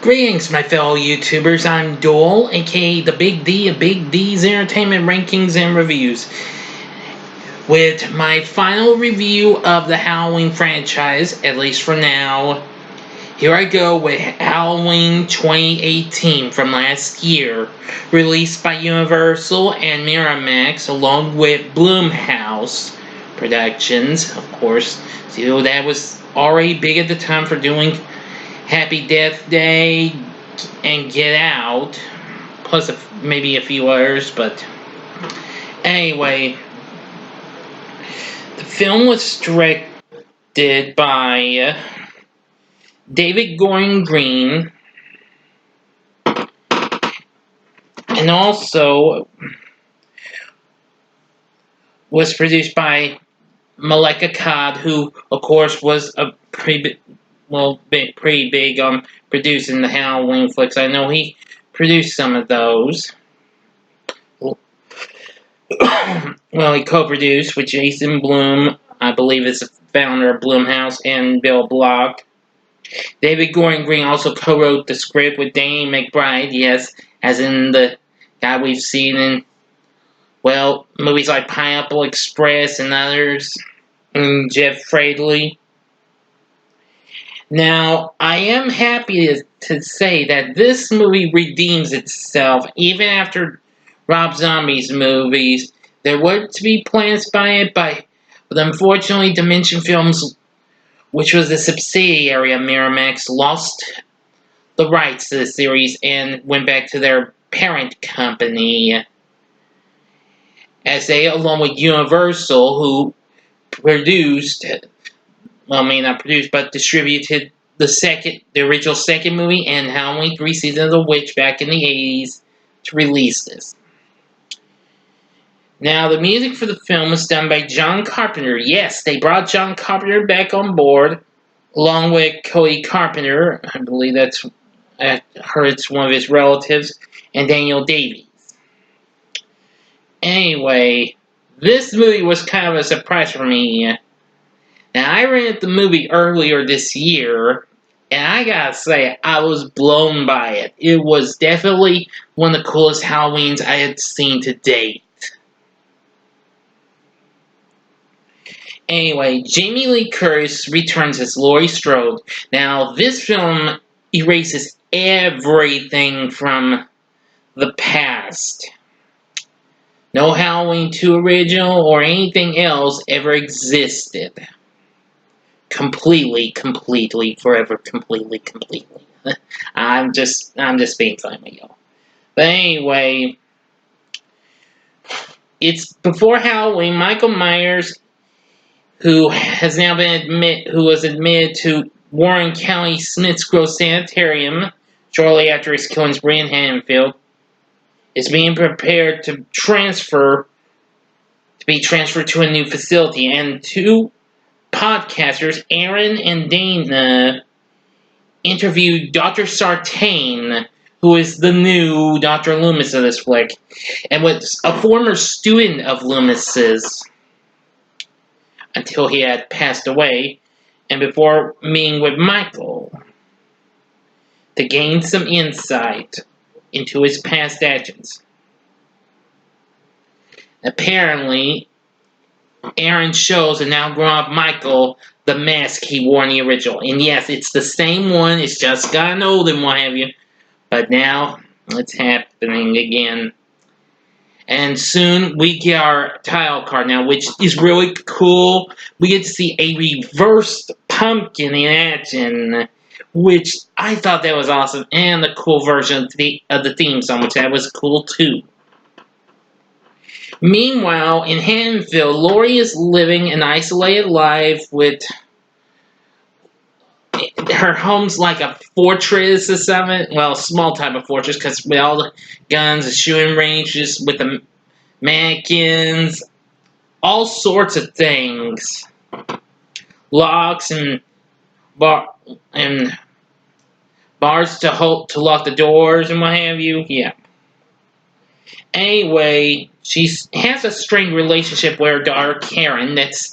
Greetings, my fellow YouTubers. I'm Dole, aka the Big D of Big D's Entertainment Rankings and Reviews, with my final review of the Halloween franchise, at least for now. Here I go with Halloween 2018 from last year, released by Universal and Miramax, along with Blumhouse Productions, of course. So that was already big at the time for doing Happy Death Day and Get Out, plus maybe a few others, but anyway, the film was directed by David Gordon Green, and also was produced by Maleka Cod, who, of course, was a pretty big on producing the Halloween flicks. I know he produced some of those. Well, he co-produced with Jason Blum, I believe is the founder of Blumhouse, and Bill Block. David Gordon Green also co-wrote the script with Danny McBride, yes, as in the guy we've seen in, well, movies like Pineapple Express and others, and Jeff Fradley. Now, I am happy to say that this movie redeems itself, even after Rob Zombie's movies. There were to be plans by it, but unfortunately, Dimension Films, which was a subsidiary of Miramax, lost the rights to the series and went back to their parent company, as they, along with Universal, who produced, well, may not produced, but distributed the original second movie and Halloween 3 Seasons of the Witch back in the 80s to release this. Now, the music for the film was done by John Carpenter. Yes, they brought John Carpenter back on board, along with Cody Carpenter. I believe I heard it's one of his relatives, and Daniel Davies. Anyway, this movie was kind of a surprise for me. Now, I rented the movie earlier this year, and I gotta say, I was blown by it. It was definitely one of the coolest Halloweens I had seen to date. Anyway, Jamie Lee Curtis returns as Laurie Strode. Now, this film erases everything from the past. No Halloween 2 original or anything else ever existed. Completely, forever, completely. I'm just being funny with y'all. But anyway, it's before Halloween. Michael Myers, who was admitted to Warren County Smiths Grove Sanitarium shortly after his killing spree in Haddonfield, is being prepared to be transferred to a new facility, and two podcasters, Aaron and Dana, interviewed Dr. Sartain, who is the new Dr. Loomis of this flick, and was a former student of Loomis's until he had passed away, and before meeting with Michael to gain some insight into his past actions. Apparently, Aaron shows a now grown-up Michael the mask he wore in the original. And yes, it's the same one, it's just gotten old and what have you. But now, it's happening again. And soon, we get our title card now, which is really cool. We get to see a reversed pumpkin in action, which I thought that was awesome. And the cool version of the theme song, which that was cool too. Meanwhile, in Haddonfield, Laurie is living an isolated life with her home's like a fortress or something. Well, small type of fortress, because with all the guns, the shooting ranges, with the mannequins, all sorts of things. Locks and bars to lock the doors and what have you. Yeah. Anyway, she has a strained relationship with her daughter Karen, that's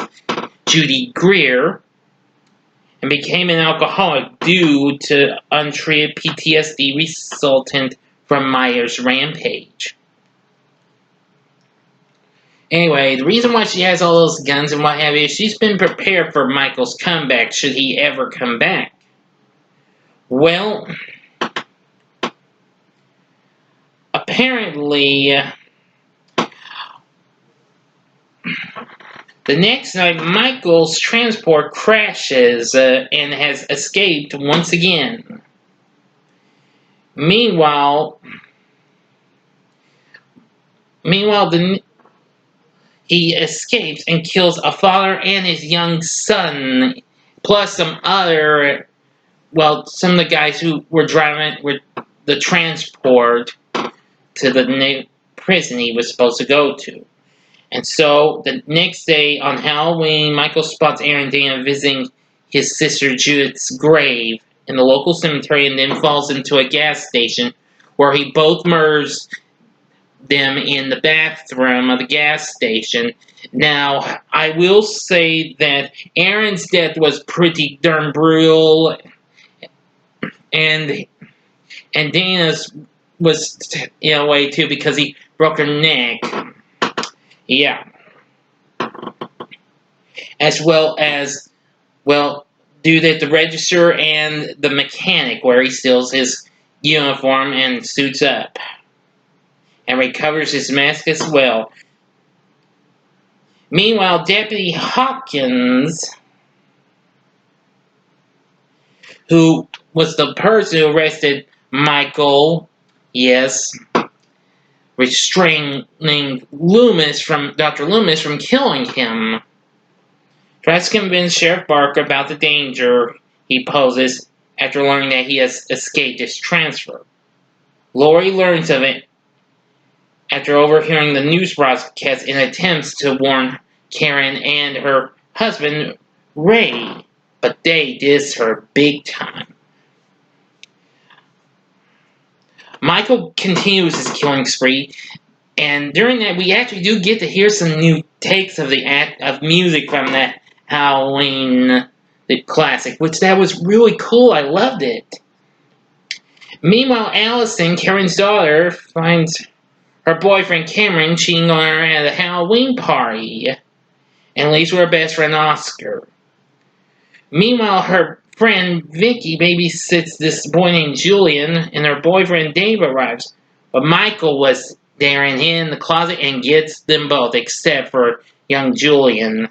Judy Greer, and became an alcoholic due to untreated PTSD resultant from Myers' rampage. Anyway, the reason why she has all those guns and what have you is she's been prepared for Michael's comeback should he ever come back. Well, apparently, the next night Michael's transport crashes and has escaped once again. Meanwhile, he escapes and kills a father and his young son, plus some of the guys who were driving with the transport to the new prison he was supposed to go to. And so, the next day on Halloween, Michael spots Aaron and Dana visiting his sister Judith's grave in the local cemetery and then falls into a gas station where he both murders them in the bathroom of the gas station. Now, I will say that Aaron's death was pretty darn brutal, and Dana's was in a way too because he broke her neck. Yeah. As well as, due to the register and the mechanic where he steals his uniform and suits up. And recovers his mask as well. Meanwhile, Deputy Hawkins, who was the person who arrested Michael, yes, restraining Dr. Loomis from killing him, tries to convince Sheriff Barker about the danger he poses after learning that he has escaped his transfer. Lori learns of it after overhearing the news broadcast and attempts to warn Karen and her husband, Ray, but they diss her big time. Michael continues his killing spree, and during that we actually do get to hear some new takes of music from that Halloween the classic, which that was really cool. I loved it. Meanwhile, Allison, Karen's daughter, finds her boyfriend Cameron cheating on her at a Halloween party and leaves with her best friend Oscar. Meanwhile, her friend Vicky babysits this boy named Julian, and her boyfriend Dave arrives. But Michael was there in the closet and gets them both, except for young Julian.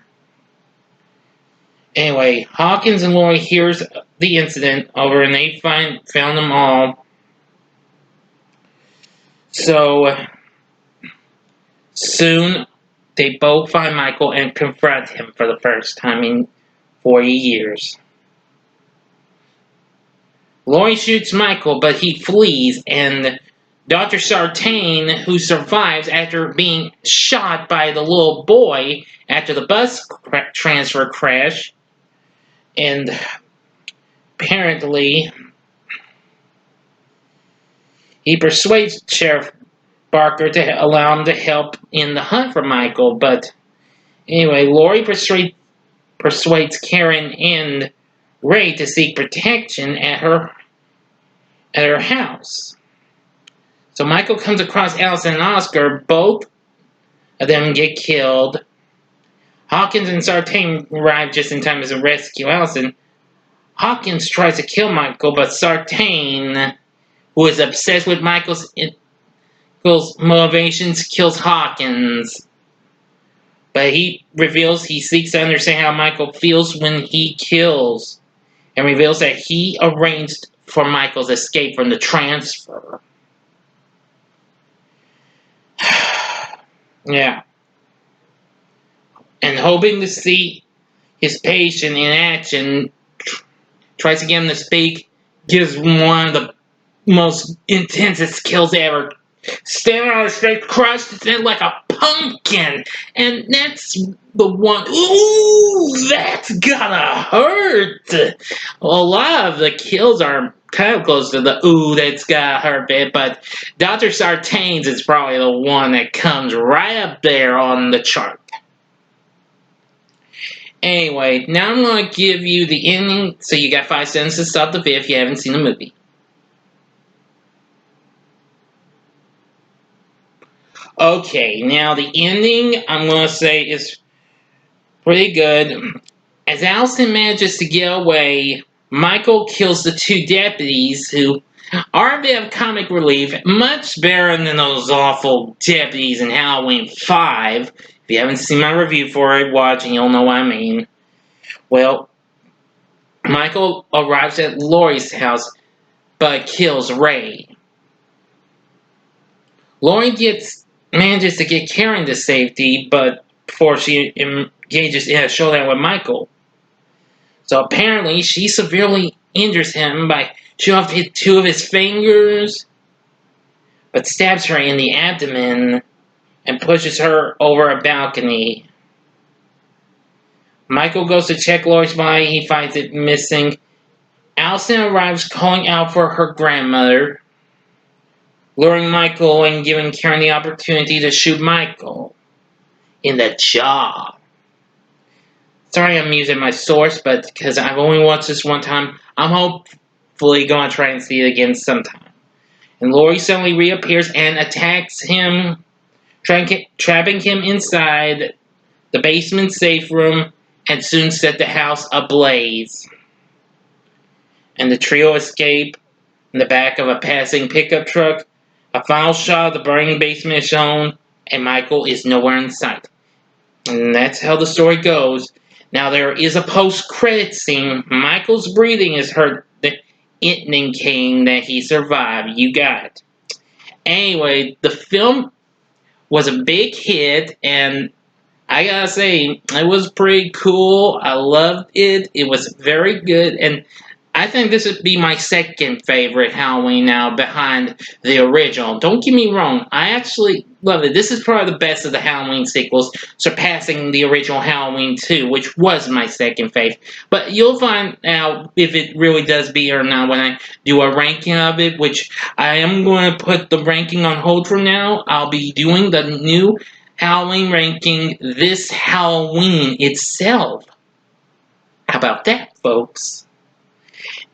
Anyway, Hawkins and Lori hears the incident over, and they found them all. So soon, they both find Michael and confront him for the first time in 40 years. Lori shoots Michael, but he flees, and Dr. Sartain, who survives after being shot by the little boy after the bus transfer crash, and apparently he persuades Sheriff Barker to allow him to help in the hunt for Michael. But anyway, Lori persuades Karen and Ray to seek protection at her house. So Michael comes across Allison and Oscar. Both of them get killed. Hawkins and Sartain arrive just in time to rescue Allison. Hawkins tries to kill Michael, but Sartain, who is obsessed with Michael's motivations, kills Hawkins. But he reveals he seeks to understand how Michael feels when he kills, and reveals that he arranged for Michael's escape from the transfer. Yeah. And hoping to see his patient in action, tries to get him to speak, gives one of the most intensest kills ever. Standing on the stage, crushed his head like a pumpkin. And that's the one. Ooh, that's gotta hurt. Well, a lot of the kills are kind of close to the ooh, that's gotta hurt bit, but Dr. Sartain's is probably the one that comes right up there on the chart. Anyway, now I'm going to give you the ending, so you got 5 sentences to stop the video if you haven't seen the movie. Okay, now the ending, I'm going to say, is pretty good. As Allison manages to get away, Michael kills the 2 deputies who are a bit of comic relief, much better than those awful deputies in Halloween 5. If you haven't seen my review for it, watch and you'll know what I mean. Well, Michael arrives at Laurie's house, but kills Ray. Laurie manages to get Karen to safety, but before she engages in a showdown with Michael. So apparently, she severely injures him by shooting off 2 of his fingers, but stabs her in the abdomen and pushes her over a balcony. Michael goes to check Laurie's body. He finds it missing. Allison arrives calling out for her grandmother, luring Michael and giving Karen the opportunity to shoot Michael in the jaw. Sorry I'm using my source, but because I've only watched this one time, I'm hopefully going to try and see it again sometime. And Laurie suddenly reappears and attacks him, trapping him inside the basement safe room, and soon set the house ablaze. And the trio escape in the back of a passing pickup truck. A final shot of the burning basement is shown, and Michael is nowhere in sight. And that's how the story goes. Now there is a post-credit scene. Michael's breathing is heard, indicating that he survived. You got it. Anyway, the film was a big hit, and I gotta say, it was pretty cool. I loved it. It was very good, and I think this would be my second favorite Halloween now, behind the original. Don't get me wrong, I actually love it. This is probably the best of the Halloween sequels, surpassing the original Halloween 2, which was my second favorite. But you'll find out if it really does beat or not when I do a ranking of it, which I am going to put the ranking on hold for now. I'll be doing the new Halloween ranking this Halloween itself. How about that, folks?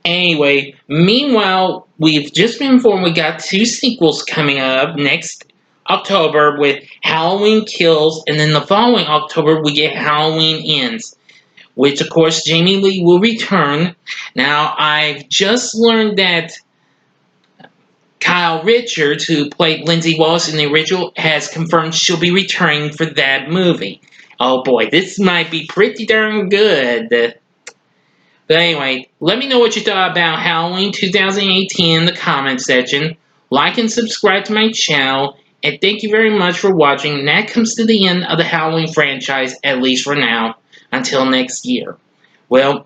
Anyway, meanwhile, we've just been informed we got 2 sequels coming up next October with Halloween Kills, and then the following October we get Halloween Ends, which of course Jamie Lee will return. Now, I've just learned that Kyle Richards, who played Lindsay Wallace in the original, has confirmed she'll be returning for that movie. Oh boy, this might be pretty darn good. But anyway, let me know what you thought about Halloween 2018 in the comments section. Like and subscribe to my channel. And thank you very much for watching. And that comes to the end of the Halloween franchise, at least for now, until next year. Well,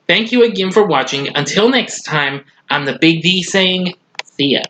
thank you again for watching. Until next time, I'm the Big D saying, see ya.